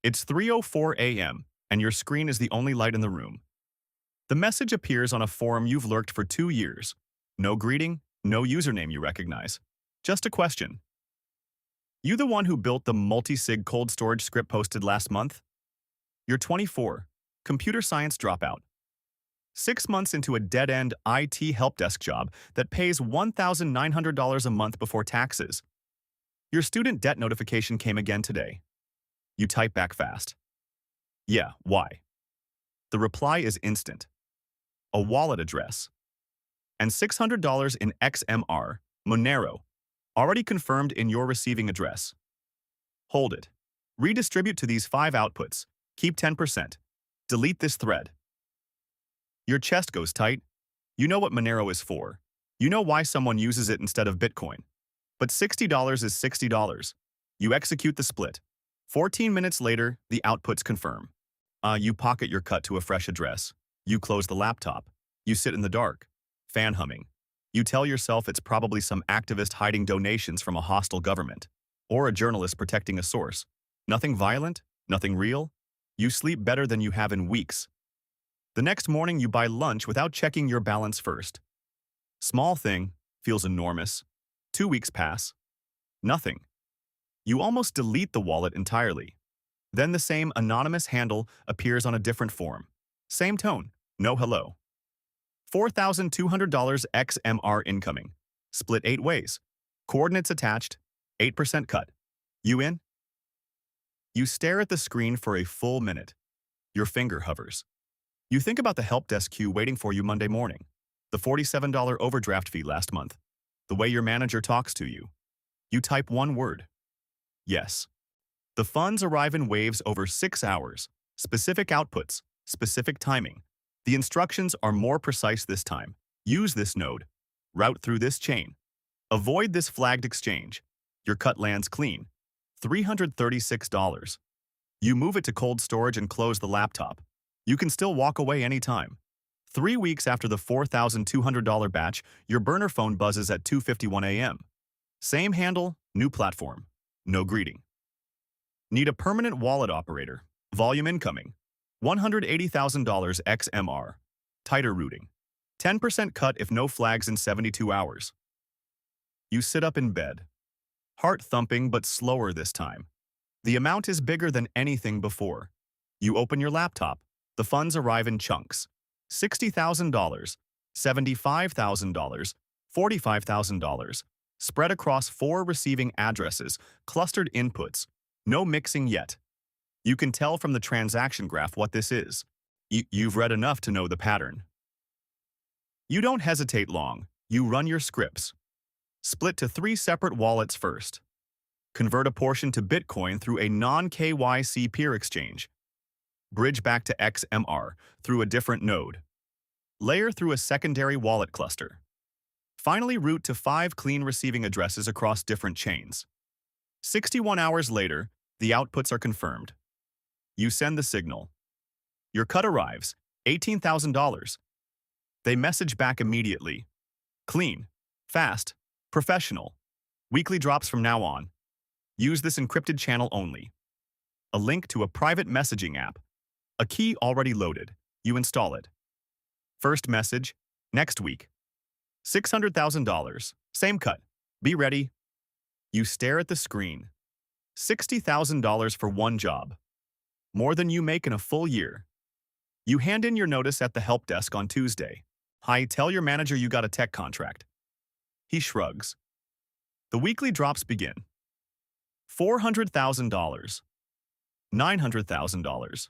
It's 3:04 a.m., and your screen is the only light in the room. The message appears on a forum you've lurked for 2 years. No greeting, no username you recognize. Just a question. You the one who built the multi-sig cold storage script posted last month? You're 24, computer science dropout. 6 months into a dead-end IT help desk job that pays $1,900 a month before taxes. Your student debt notification came again today. You type back fast. Yeah, why? The reply is instant. A wallet address. And $600 in XMR, Monero, already confirmed in your receiving address. Hold it. Redistribute to these 5 outputs. Keep 10%. Delete this thread. Your chest goes tight. You know what Monero is for. You know why someone uses it instead of Bitcoin. But $60 is $60. You execute the split. 14 minutes later, the outputs confirm. You pocket your cut to a fresh address. You close the laptop. You sit in the dark, fan humming. You tell yourself it's probably some activist hiding donations from a hostile government, or a journalist protecting a source. Nothing violent, nothing real. You sleep better than you have in weeks. The next morning you buy lunch without checking your balance first. Small thing, feels enormous. 2 weeks pass. Nothing. You almost delete the wallet entirely. Then the same anonymous handle appears on a different form. Same tone, no hello. $4,200 XMR incoming. Split 8 ways. Coordinates attached. 8% cut. You in? You stare at the screen for a full minute. Your finger hovers. You think about the help desk queue waiting for you Monday morning. The $47 overdraft fee last month. The way your manager talks to you. You type one word. Yes. The funds arrive in waves over 6 hours. Specific outputs, specific timing. The instructions are more precise this time. Use this node. Route through this chain. Avoid this flagged exchange. Your cut lands clean. $336. You move it to cold storage and close the laptop. You can still walk away anytime. 3 weeks after the $4,200 batch, your burner phone buzzes at 2:51 a.m. Same handle, new platform. No greeting. Need a permanent wallet operator. Volume incoming. $180,000 XMR. Tighter routing. 10% cut if no flags in 72 hours. You sit up in bed. Heart thumping but slower this time. The amount is bigger than anything before. You open your laptop. The funds arrive in chunks. $60,000, $75,000, $45,000, spread across 4 receiving addresses, clustered inputs, no mixing yet. You can tell from the transaction graph what this is. You've read enough to know the pattern. You don't hesitate long. You run your scripts. Split to 3 separate wallets first. Convert a portion to Bitcoin through a non-KYC peer exchange. Bridge back to XMR through a different node. Layer through a secondary wallet cluster. Finally route to 5 clean receiving addresses across different chains. 61 hours later, the outputs are confirmed. You send the signal. Your cut arrives, $18,000. They message back immediately. Clean, fast, professional. Weekly drops from now on. Use this encrypted channel only. A link to a private messaging app. A key already loaded. You install it. First message, next week. $600,000. Same cut. Be ready. You stare at the screen. $60,000 for one job. More than you make in a full year. You hand in your notice at the help desk on Tuesday. Hi, tell your manager you got a tech contract. He shrugs. The weekly drops begin. $400,000. $900,000.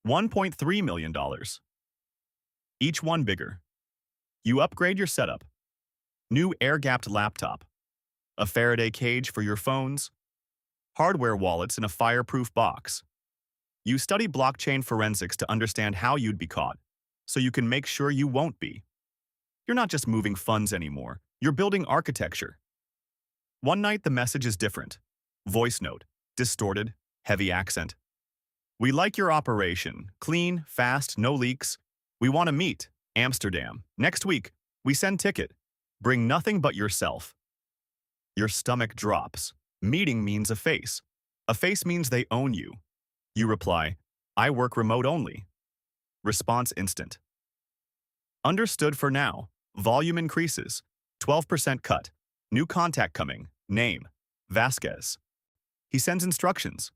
$1.3 million. Each one bigger. You upgrade your setup. New air-gapped laptop. A Faraday cage for your phones. Hardware wallets in a fireproof box. You study blockchain forensics to understand how you'd be caught, so you can make sure you won't be. You're not just moving funds anymore, you're building architecture. One night the message is different. Voice note, distorted, heavy accent. We like your operation, clean, fast, no leaks. We want to meet, Amsterdam, next week. We send ticket. Bring nothing but yourself. Your stomach drops. Meeting means a face. A face means they own you. You reply, I work remote only. Response instant. Understood for now. Volume increases. 12% cut. New contact coming. Name. Vasquez. He sends instructions.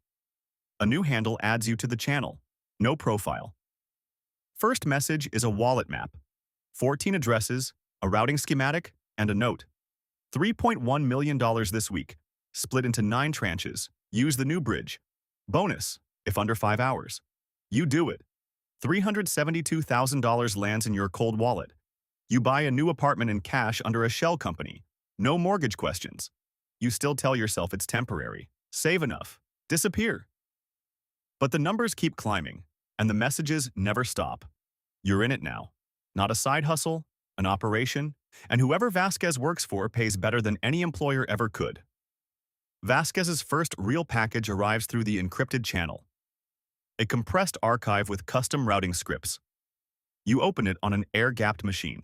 A new handle adds you to the channel. No profile. First message is a wallet map. 14 addresses, a routing schematic, and a note. $3.1 million this week. Split into 9 tranches. Use the new bridge. Bonus, if under 5 hours. You do it. $372,000 lands in your cold wallet. You buy a new apartment in cash under a shell company. No mortgage questions. You still tell yourself it's temporary. Save enough. Disappear. But the numbers keep climbing, and the messages never stop. You're in it now. Not a side hustle, an operation, and whoever Vasquez works for pays better than any employer ever could. Vasquez's first real package arrives through the encrypted channel. A compressed archive with custom routing scripts. You open it on an air-gapped machine.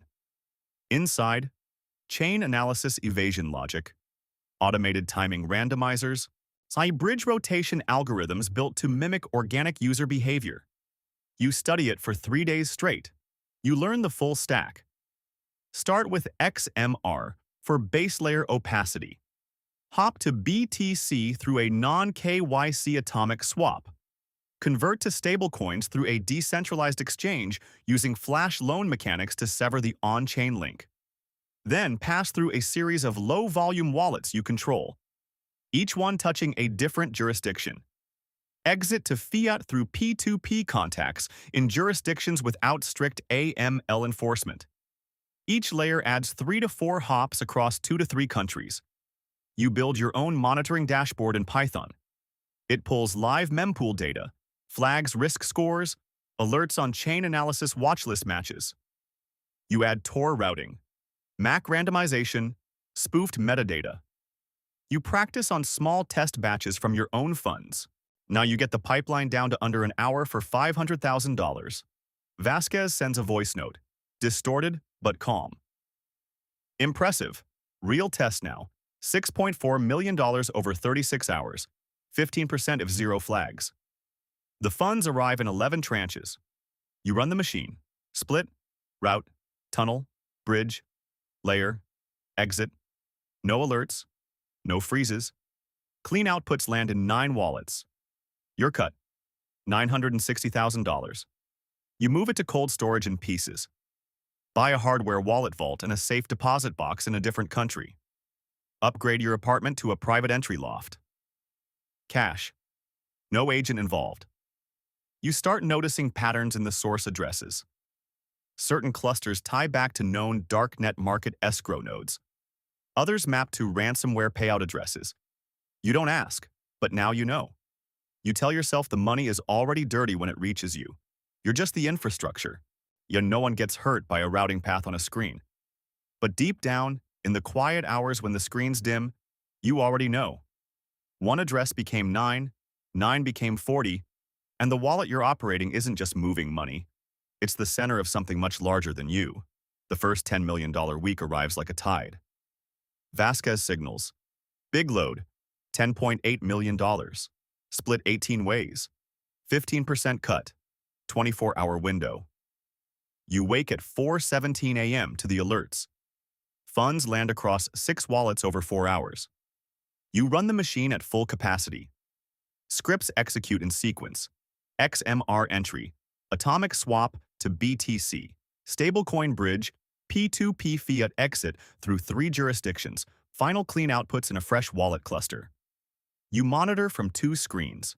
Inside, chain analysis evasion logic, automated timing randomizers, bridge rotation algorithms built to mimic organic user behavior. You study it for 3 days straight. You learn the full stack. Start with XMR for base layer opacity. Hop to BTC through a non-KYC atomic swap. Convert to stablecoins through a decentralized exchange using flash loan mechanics to sever the on-chain link. Then pass through a series of low-volume wallets you control, each one touching a different jurisdiction. Exit to fiat through P2P contacts in jurisdictions without strict AML enforcement. Each layer adds 3 to 4 hops across 2 to 3 countries. You build your own monitoring dashboard in Python. It pulls live mempool data, flags risk scores, alerts on chain analysis watchlist matches. You add Tor routing, MAC randomization, spoofed metadata. You practice on small test batches from your own funds. Now you get the pipeline down to under an hour for $500,000. Vasquez sends a voice note, distorted but calm. Impressive. Real test now. $6.4 million over 36 hours. 15% of zero flags. The funds arrive in 11 tranches. You run the machine. Split, route, tunnel, bridge, layer, exit. No alerts. No freezes. Clean outputs land in 9 wallets. Your cut, $960,000. You move it to cold storage in pieces. Buy a hardware wallet vault and a safe deposit box in a different country. Upgrade your apartment to a private entry loft. Cash. No agent involved. You start noticing patterns in the source addresses. Certain clusters tie back to known darknet market escrow nodes. Others map to ransomware payout addresses. You don't ask, but now you know. You tell yourself the money is already dirty when it reaches you. You're just the infrastructure. Yet no one gets hurt by a routing path on a screen. But deep down, in the quiet hours when the screens dim, you already know. One address became 9, 9 became 40, and the wallet you're operating isn't just moving money. It's the center of something much larger than you. The first $10 million week arrives like a tide. Vasquez signals. Big load, $10.8 million. Split 18 ways. 15% cut. 24-hour window. You wake at 4:17 a.m. to the alerts. Funds land across 6 wallets over 4 hours. You run the machine at full capacity. Scripts execute in sequence. XMR entry, atomic swap to BTC, stablecoin bridge, P2P fiat exit through 3 jurisdictions, final clean outputs in a fresh wallet cluster. You monitor from 2 screens.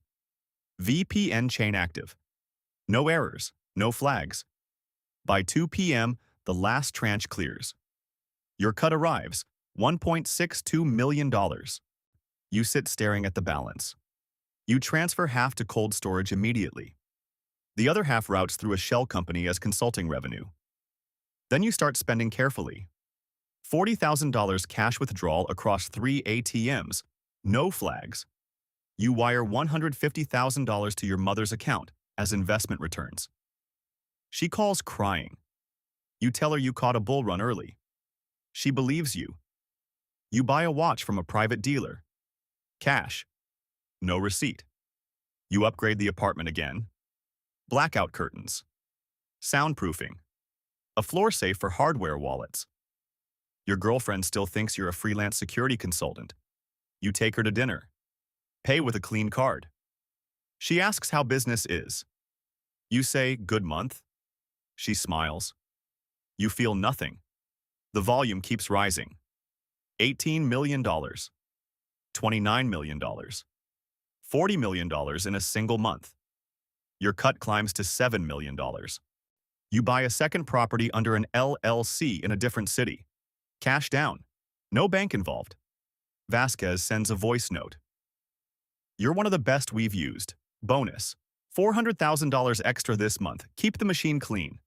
VPN chain active. No errors, no flags. By 2 p.m., the last tranche clears. Your cut arrives, $1.62 million. You sit staring at the balance. You transfer half to cold storage immediately. The other half routes through a shell company as consulting revenue. Then you start spending carefully. $40,000 cash withdrawal across 3 ATMs, no flags. You wire $150,000 to your mother's account as investment returns. She calls crying. You tell her you caught a bull run early. She believes you. You buy a watch from a private dealer. Cash. No receipt. You upgrade the apartment again. Blackout curtains. Soundproofing. A floor safe for hardware wallets. Your girlfriend still thinks you're a freelance security consultant. You take her to dinner. Pay with a clean card. She asks how business is. You say, good month. She smiles. You feel nothing. The volume keeps rising. $18 million. $29 million. $40 million in a single month. Your cut climbs to $7 million. You buy a second property under an LLC in a different city. Cash down. No bank involved. Vasquez sends a voice note. You're one of the best we've used. Bonus. $400,000 extra this month. Keep the machine clean.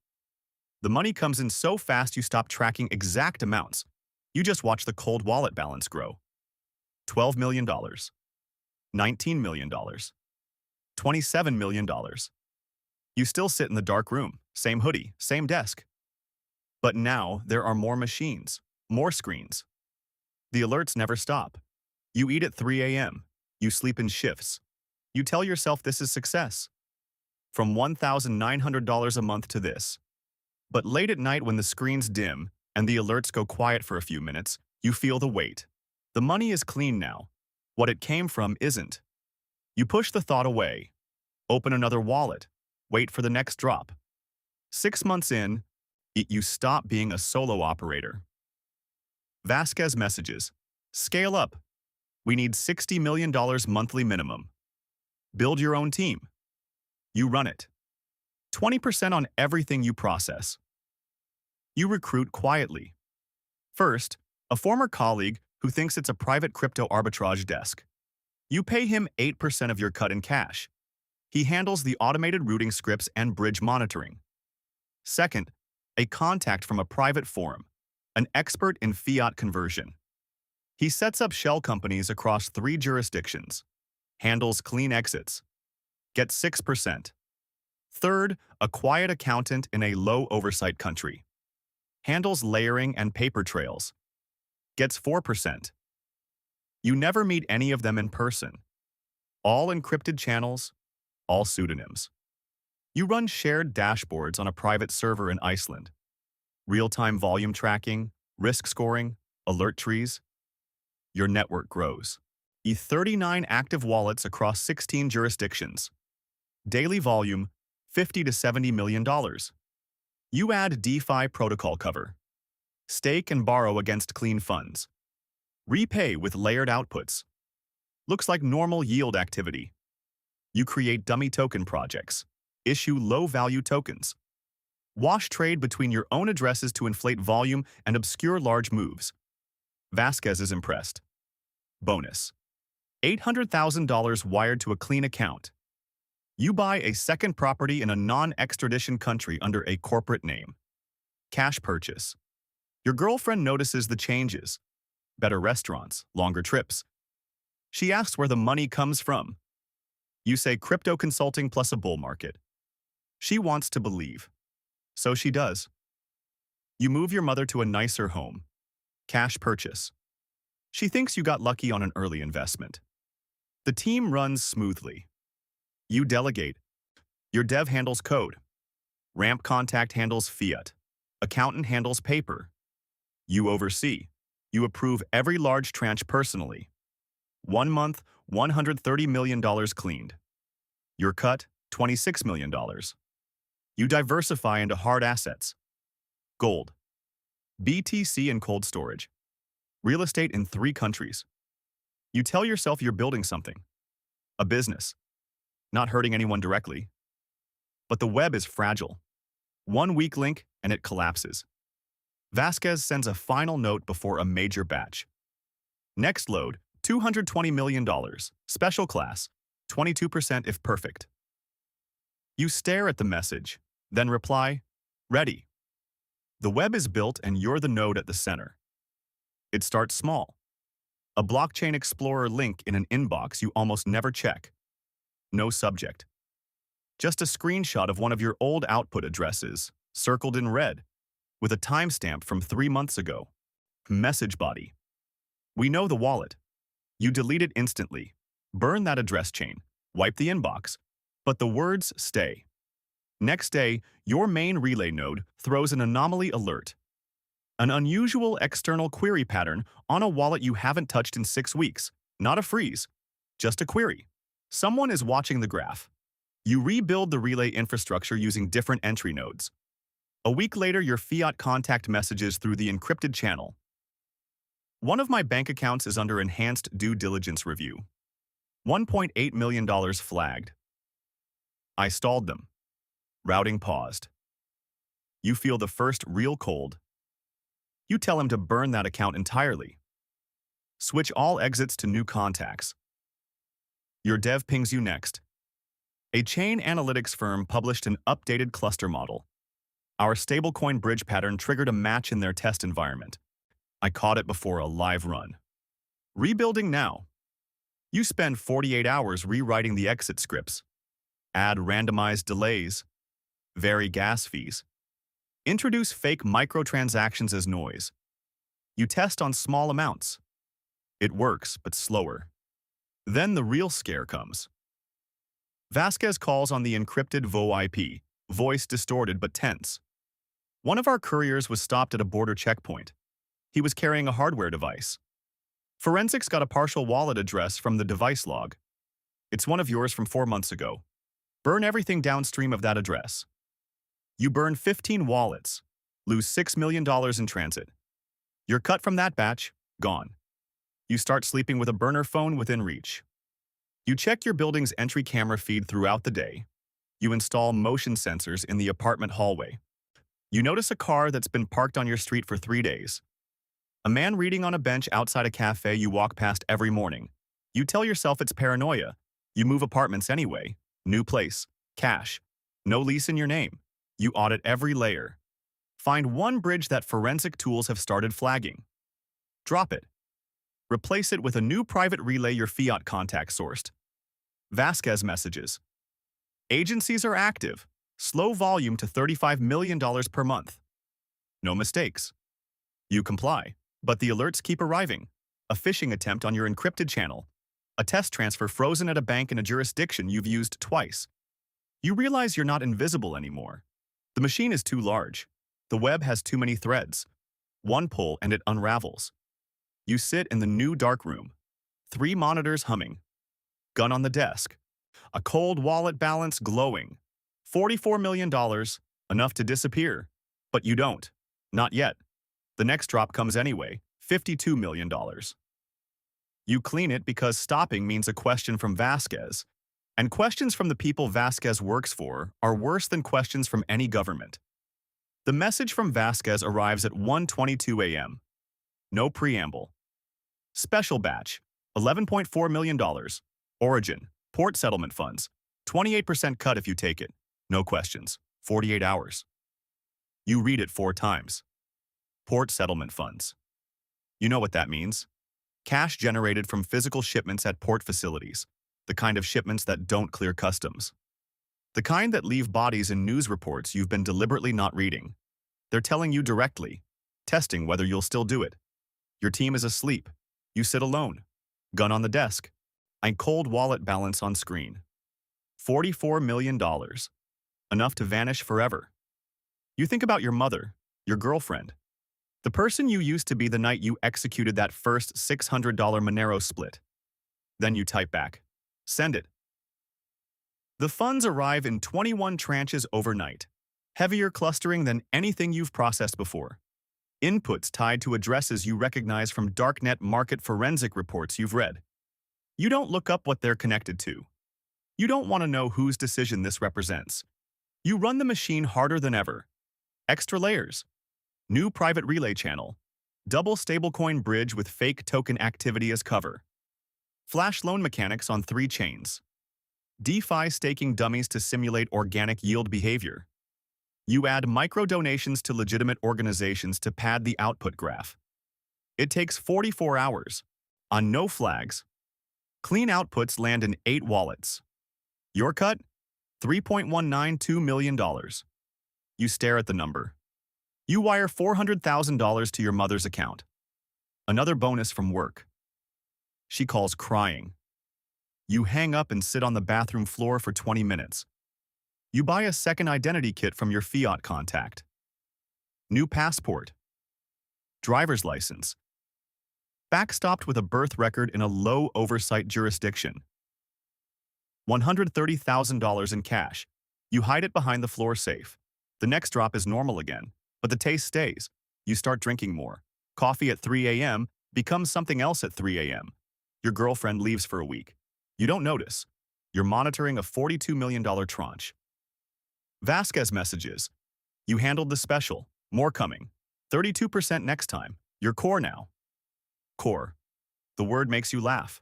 The money comes in so fast you stop tracking exact amounts. You just watch the cold wallet balance grow. $12 million. $19 million. $27 million. You still sit in the dark room, same hoodie, same desk. But now there are more machines, more screens. The alerts never stop. You eat at 3 a.m. You sleep in shifts. You tell yourself this is success. From $1,900 a month to this. But late at night when the screens dim and the alerts go quiet for a few minutes, you feel the weight. The money is clean now. What it came from isn't. You push the thought away. Open another wallet. Wait for the next drop. 6 months in, you stop being a solo operator. Vasquez messages. Scale up. We need $60 million monthly minimum. Build your own team. You run it. 20% on everything you process. You recruit quietly. First, a former colleague who thinks it's a private crypto arbitrage desk. You pay him 8% of your cut in cash. He handles the automated routing scripts and bridge monitoring. Second, a contact from a private forum, an expert in fiat conversion. He sets up shell companies across 3 jurisdictions, handles clean exits, gets 6%. Third, a quiet accountant in a low-oversight country, handles layering and paper trails, gets 4%. You never meet any of them in person. All encrypted channels, all pseudonyms. You run shared dashboards on a private server in Iceland. Real-time volume tracking, risk scoring, alert trees. Your network grows. 39 active wallets across 16 jurisdictions. Daily volume, $50 to $70 million. You add DeFi protocol cover. Stake and borrow against clean funds. Repay with layered outputs. Looks like normal yield activity. You create dummy token projects. Issue low-value tokens. Wash trade between your own addresses to inflate volume and obscure large moves. Vasquez is impressed. Bonus. $800,000 wired to a clean account. You buy a second property in a non-extradition country under a corporate name. Cash purchase. Your girlfriend notices the changes. Better restaurants, longer trips. She asks where the money comes from. You say crypto consulting plus a bull market. She wants to believe. So she does. You move your mother to a nicer home. Cash purchase. She thinks you got lucky on an early investment. The team runs smoothly. You delegate. Your dev handles code. Ramp contact handles fiat. Accountant handles paper. You oversee. You approve every large tranche personally. 1 month, $130 million cleaned. Your cut, $26 million. You diversify into hard assets. Gold. BTC and cold storage. Real estate in 3 countries. You tell yourself you're building something. A business. Not hurting anyone directly. But the web is fragile. 1 weak link and it collapses. Vasquez sends a final note before a major batch. Next load, $220 million, special class, 22% if perfect. You stare at the message, then reply, ready. The web is built and you're the node at the center. It starts small. A blockchain explorer link in an inbox you almost never check. No subject. Just a screenshot of one of your old output addresses, circled in red, with a timestamp from 3 months ago. Message body. We know the wallet. You delete it instantly. Burn that address chain. Wipe the inbox. But the words stay. Next day, your main relay node throws an anomaly alert. An unusual external query pattern on a wallet you haven't touched in 6 weeks. Not a freeze, just a query. Someone is watching the graph. You rebuild the relay infrastructure using different entry nodes. A week later, your fiat contact messages through the encrypted channel. One of my bank accounts is under enhanced due diligence review. $1.8 million flagged. I stalled them. Routing paused. You feel the first real cold. You tell him to burn that account entirely. Switch all exits to new contacts. Your dev pings you next. A chain analytics firm published an updated cluster model. Our stablecoin bridge pattern triggered a match in their test environment. I caught it before a live run. Rebuilding now. You spend 48 hours rewriting the exit scripts. Add randomized delays. Vary gas fees. Introduce fake microtransactions as noise. You test on small amounts. It works, but slower. Then the real scare comes. Vasquez calls on the encrypted VoIP, voice distorted but tense. One of our couriers was stopped at a border checkpoint. He was carrying a hardware device. Forensics got a partial wallet address from the device log. It's one of yours from 4 months ago. Burn everything downstream of that address. You burn 15 wallets, lose $6 million in transit. You're cut from that batch, gone. You start sleeping with a burner phone within reach. You check your building's entry camera feed throughout the day. You install motion sensors in the apartment hallway. You notice a car that's been parked on your street for 3 days. A man reading on a bench outside a cafe you walk past every morning. You tell yourself it's paranoia. You move apartments anyway. New place. Cash. No lease in your name. You audit every layer. Find one bridge that forensic tools have started flagging. Drop it. Replace it with a new private relay your fiat contact sourced. Vasquez messages. Agencies are active. Slow volume to $35 million per month. No mistakes. You comply, but the alerts keep arriving. A phishing attempt on your encrypted channel. A test transfer frozen at a bank in a jurisdiction you've used twice. You realize you're not invisible anymore. The machine is too large. The web has too many threads. One pull and it unravels. You sit in the new dark room. 3 monitors humming. Gun on the desk. A cold wallet balance glowing. $44 million, enough to disappear. But you don't. Not yet. The next drop comes anyway, $52 million. You clean it because stopping means a question from Vasquez. And questions from the people Vasquez works for are worse than questions from any government. The message from Vasquez arrives at 1:22 a.m. No preamble. Special batch, $11.4 million. Origin, port settlement funds, 28% cut if you take it. No questions, 48 hours. You read it 4 times. Port settlement funds. You know what that means. Cash generated from physical shipments at port facilities. The kind of shipments that don't clear customs. The kind that leave bodies in news reports you've been deliberately not reading. They're telling you directly, testing whether you'll still do it. Your team is asleep. You sit alone. Gun on the desk. And cold wallet balance on screen. $44 million. Enough to vanish forever. You think about your mother, your girlfriend. The person you used to be the night you executed that first $600 Monero split. Then you type back. Send it. The funds arrive in 21 tranches overnight, heavier clustering than anything you've processed before. Inputs tied to addresses you recognize from darknet market forensic reports you've read. You don't look up what they're connected to. You don't want to know whose decision this represents. You run the machine harder than ever. Extra layers. New private relay channel. Double stablecoin bridge with fake token activity as cover. Flash loan mechanics on 3 chains. DeFi staking dummies to simulate organic yield behavior. You add micro-donations to legitimate organizations to pad the output graph. It takes 44 hours. On no flags. Clean outputs land in 8 wallets. Your cut? $3.192 million. You stare at the number. You wire $400,000 to your mother's account. Another bonus from work. She calls crying. You hang up and sit on the bathroom floor for 20 minutes. You buy a second identity kit from your fiat contact. New passport. Driver's license. Backstopped with a birth record in a low oversight jurisdiction. $130,000 in cash. You hide it behind the floor safe. The next drop is normal again, but the taste stays. You start drinking more. Coffee at 3 a.m. becomes something else at 3 a.m. Your girlfriend leaves for a week. You don't notice. You're monitoring a $42 million tranche. Vasquez messages. You handled the special. More coming. 32% next time. You're core now. Core. The word makes you laugh.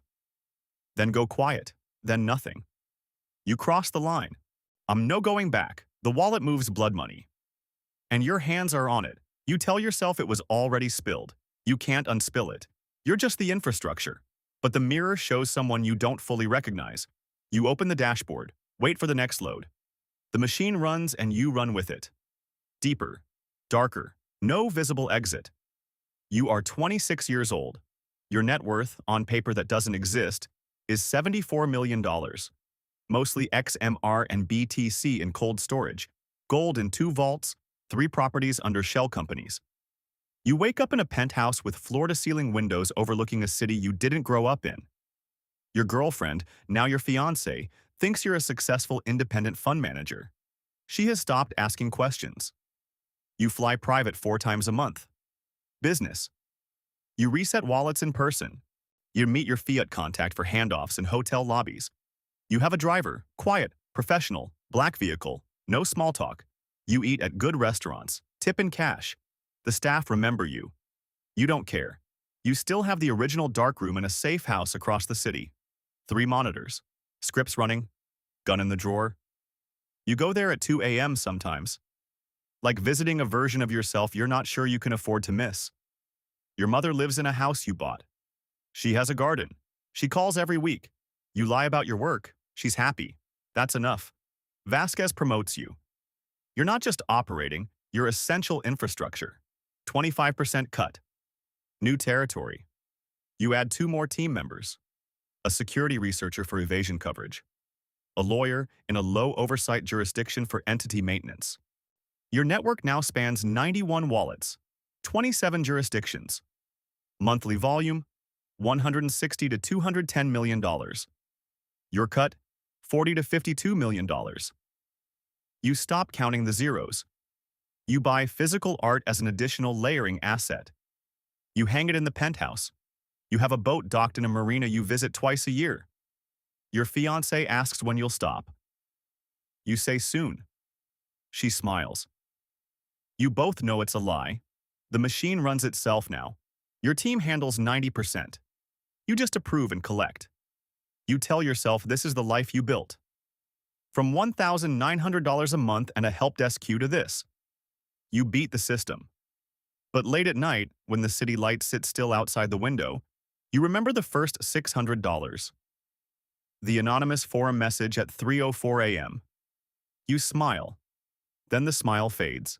Then go quiet. Then nothing. You cross the line. I'm no going back. The wallet moves blood money. And your hands are on it. You tell yourself it was already spilled. You can't unspill it. You're just the infrastructure. But the mirror shows someone you don't fully recognize. You open the dashboard. Wait for the next load. The machine runs and you run with it. Deeper. Darker. No visible exit. You are 26 years old. Your net worth, on paper that doesn't exist, is $74 million. Mostly XMR and BTC in cold storage, gold in 2 vaults, 3 properties under shell companies. You wake up in a penthouse with floor-to-ceiling windows overlooking a city you didn't grow up in. Your girlfriend, now your fiancé, thinks you're a successful independent fund manager. She has stopped asking questions. You fly private 4 times a month. Business. You reset wallets in person. You meet your fiat contact for handoffs in hotel lobbies. You have a driver, quiet, professional, black vehicle, no small talk. You eat at good restaurants, tip in cash. The staff remember you. You don't care. You still have the original darkroom in a safe house across the city. 3 monitors, scripts running, gun in the drawer. You go there at 2 a.m. sometimes. Like visiting a version of yourself you're not sure you can afford to miss. Your mother lives in a house you bought. She has a garden. She calls every week. You lie about your work. She's happy. That's enough. Vasquez promotes you. You're not just operating, you're essential infrastructure. 25% cut. New territory. You add 2 more team members. A security researcher for evasion coverage. A lawyer in a low oversight jurisdiction for entity maintenance. Your network now spans 91 wallets, 27 jurisdictions. Monthly volume, $160 to $210 million. Your cut, $40 to $52 million. You stop counting the zeros. You buy physical art as an additional layering asset. You hang it in the penthouse. You have a boat docked in a marina you visit twice a year. Your fiancé asks when you'll stop. You say soon. She smiles. You both know it's a lie. The machine runs itself now. Your team handles 90%. You just approve and collect. You tell yourself this is the life you built. From $1,900 a month and a help desk queue to this. You beat the system. But late at night, when the city lights sit still outside the window, you remember the first $600. The anonymous forum message at 3:04 a.m. You smile. Then the smile fades.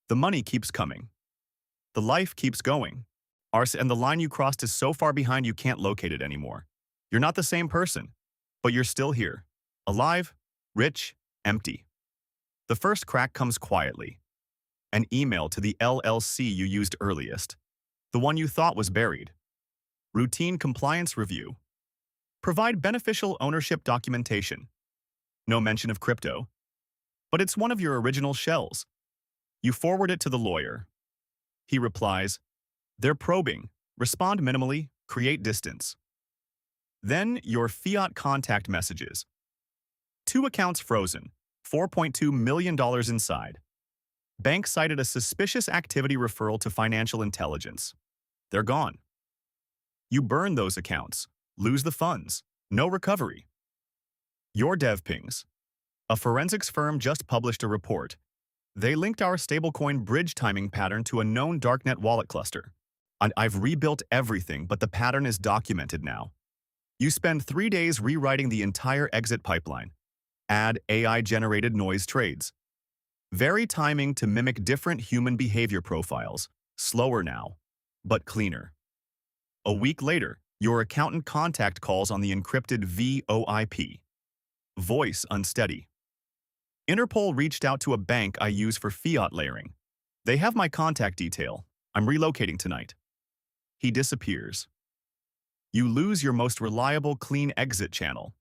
The money keeps coming. The life keeps going. And the line you crossed is so far behind you can't locate it anymore. You're not the same person, but you're still here. Alive, rich, empty. The first crack comes quietly. An email to the LLC you used earliest. The one you thought was buried. Routine compliance review. Provide beneficial ownership documentation. No mention of crypto. But it's one of your original shells. You forward it to the lawyer. He replies, "They're probing. Respond minimally, create distance." Then your fiat contact messages. 2 accounts frozen, $4.2 million inside. Bank cited a suspicious activity referral to financial intelligence. They're gone. You burn those accounts, lose the funds, no recovery. Your dev pings. A forensics firm just published a report. They linked our stablecoin bridge timing pattern to a known darknet wallet cluster. And I've rebuilt everything, but the pattern is documented now. You spend 3 days rewriting the entire exit pipeline. Add AI-generated noise trades. Vary timing to mimic different human behavior profiles. Slower now, but cleaner. A week later, Your accountant contact calls on the encrypted VoIP. Voice unsteady. Interpol reached out to a bank I use for fiat layering. They have my contact detail. I'm relocating tonight. He disappears. You lose your most reliable clean exit channel.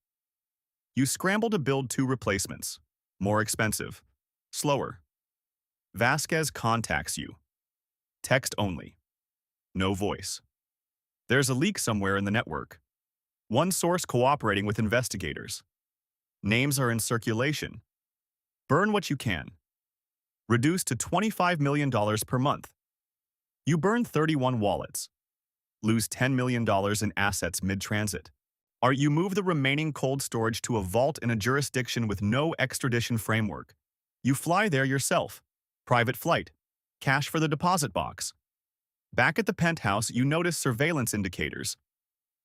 You scramble to build 2 replacements. More expensive. Slower. Vasquez contacts you. Text only. No voice. There's a leak somewhere in the network. One source cooperating with investigators. Names are in circulation. Burn what you can. Reduced to $25 million per month. You burn 31 wallets. Lose $10 million in assets mid-transit. Or you move the remaining cold storage to a vault in a jurisdiction with no extradition framework. You fly there yourself. Private flight. Cash for the deposit box. Back at the penthouse, you notice surveillance indicators.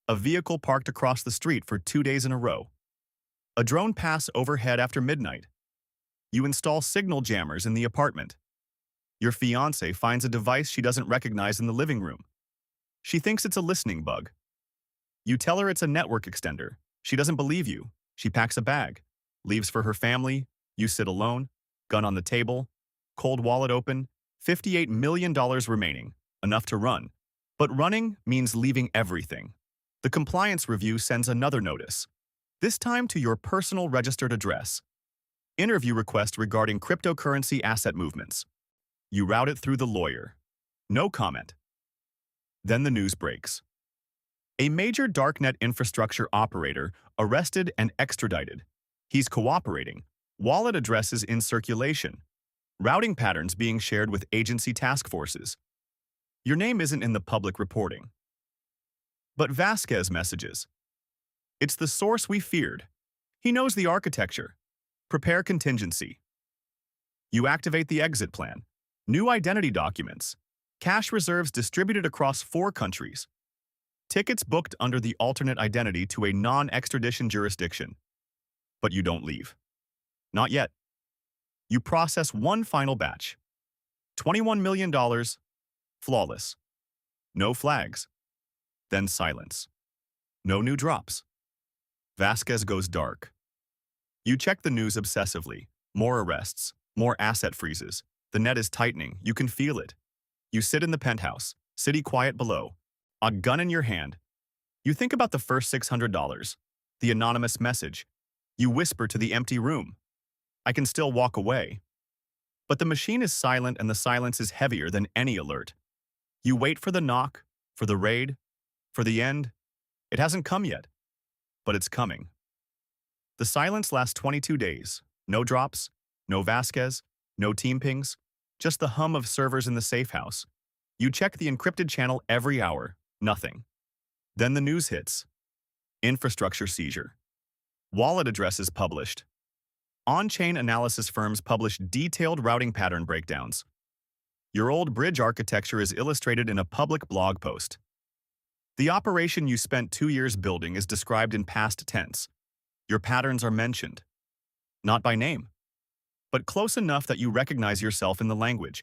A vehicle parked across the street for 2 days in a row. A drone pass overhead after midnight. You install signal jammers in the apartment. Your fiancée finds a device she doesn't recognize in the living room. She thinks it's a listening bug. You tell her it's a network extender. She doesn't believe you. She packs a bag, leaves for her family. You sit alone, gun on the table, cold wallet open, $58 million remaining, enough to run. But running means leaving everything. The compliance review sends another notice, this time to your personal registered address. Interview request regarding cryptocurrency asset movements. You route it through the lawyer. No comment. Then the news breaks. A major darknet infrastructure operator arrested and extradited. He's cooperating. Wallet addresses in circulation. Routing patterns being shared with agency task forces. Your name isn't in the public reporting. But Vasquez messages. It's the source we feared. He knows the architecture. Prepare contingency. You activate the exit plan. New identity documents. Cash reserves distributed across 4 countries. Tickets booked under the alternate identity to a non-extradition jurisdiction. But you don't leave. Not yet. You process one final batch. $21 million. Flawless. No flags. Then silence. No new drops. Vasquez goes dark. You check the news obsessively. More arrests. More asset freezes. The net is tightening. You can feel it. You sit in the penthouse. City quiet below. A gun in your hand. You think about the first $600. The anonymous message. You whisper to the empty room. I can still walk away. But the machine is silent and the silence is heavier than any alert. You wait for the knock, for the raid, for the end. It hasn't come yet. But it's coming. The silence lasts 22 days. No drops, no Vasquez, no team pings, just the hum of servers in the safe house. You check the encrypted channel every hour. Nothing. Then the news hits. Infrastructure seizure. Wallet addresses published. On-chain analysis firms publish detailed routing pattern breakdowns. Your old bridge architecture is illustrated in a public blog post. The operation you spent 2 years building is described in past tense. Your patterns are mentioned. Not by name, but close enough that you recognize yourself in the language.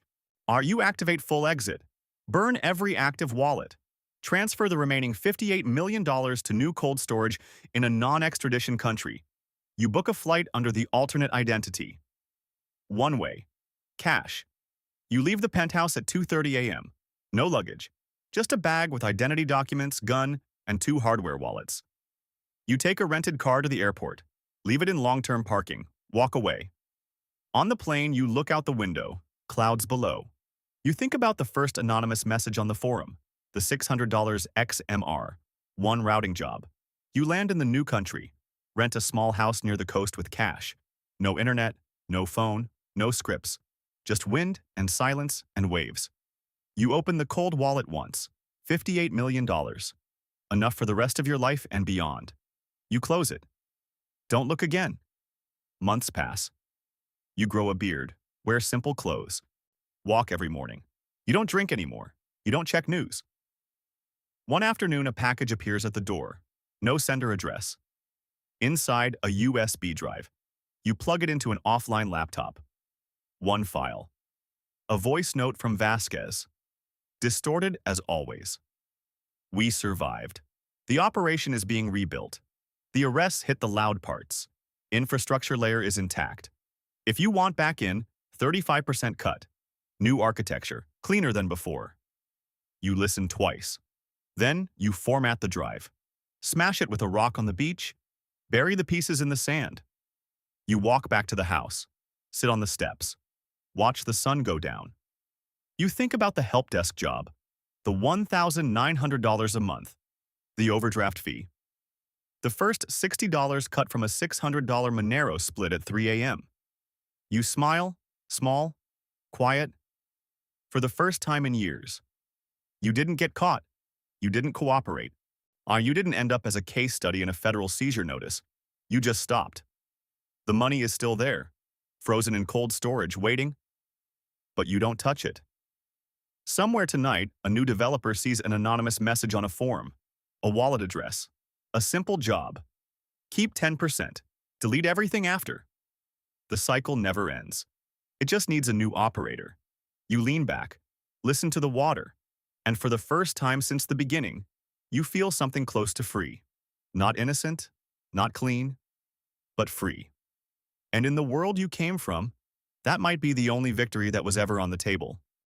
You activate full exit. Burn every active wallet. Transfer the remaining $58 million to new cold storage in a non-extradition country. You book a flight under the alternate identity. One way. Cash. You leave the penthouse at 2:30 a.m. No luggage. Just a bag with identity documents, gun, and 2 hardware wallets. You take a rented car to the airport. Leave it in long-term parking. Walk away. On the plane, you look out the window. Clouds below. You think about the first anonymous message on the forum. The $600 XMR. One routing job. You land in the new country. Rent a small house near the coast with cash. No internet, no phone, no scripts. Just wind and silence and waves. You open the cold wallet once. $58 million. Enough for the rest of your life and beyond. You close it. Don't look again. Months pass. You grow a beard. Wear simple clothes. Walk every morning. You don't drink anymore. You don't check news. One afternoon, a package appears at the door. No sender address. Inside, a USB drive. You plug it into an offline laptop. One file. A voice note from Vasquez. Distorted as always. We survived. The operation is being rebuilt. The arrests hit the loud parts. Infrastructure layer is intact. If you want back in, 35% cut. New architecture, cleaner than before. You listen twice. Then you format the drive. Smash it with a rock on the beach. Bury the pieces in the sand. You walk back to the house. Sit on the steps. Watch the sun go down. You think about the help desk job. The $1,900 a month. The overdraft fee. The first $60 cut from a $600 Monero split at 3 a.m. You smile, small, quiet, for the first time in years. You didn't get caught. You didn't cooperate. You didn't end up as a case study in a federal seizure notice. You just stopped. The money is still there, frozen in cold storage, waiting, but you don't touch it. Somewhere tonight, a new developer sees an anonymous message on a forum, a wallet address, a simple job. Keep 10%. Delete everything after. The cycle never ends. It just needs a new operator. You lean back, listen to the water, and for the first time since the beginning, you feel something close to free. Not innocent, not clean, but free. And in the world you came from, that might be the only victory that was ever on the table.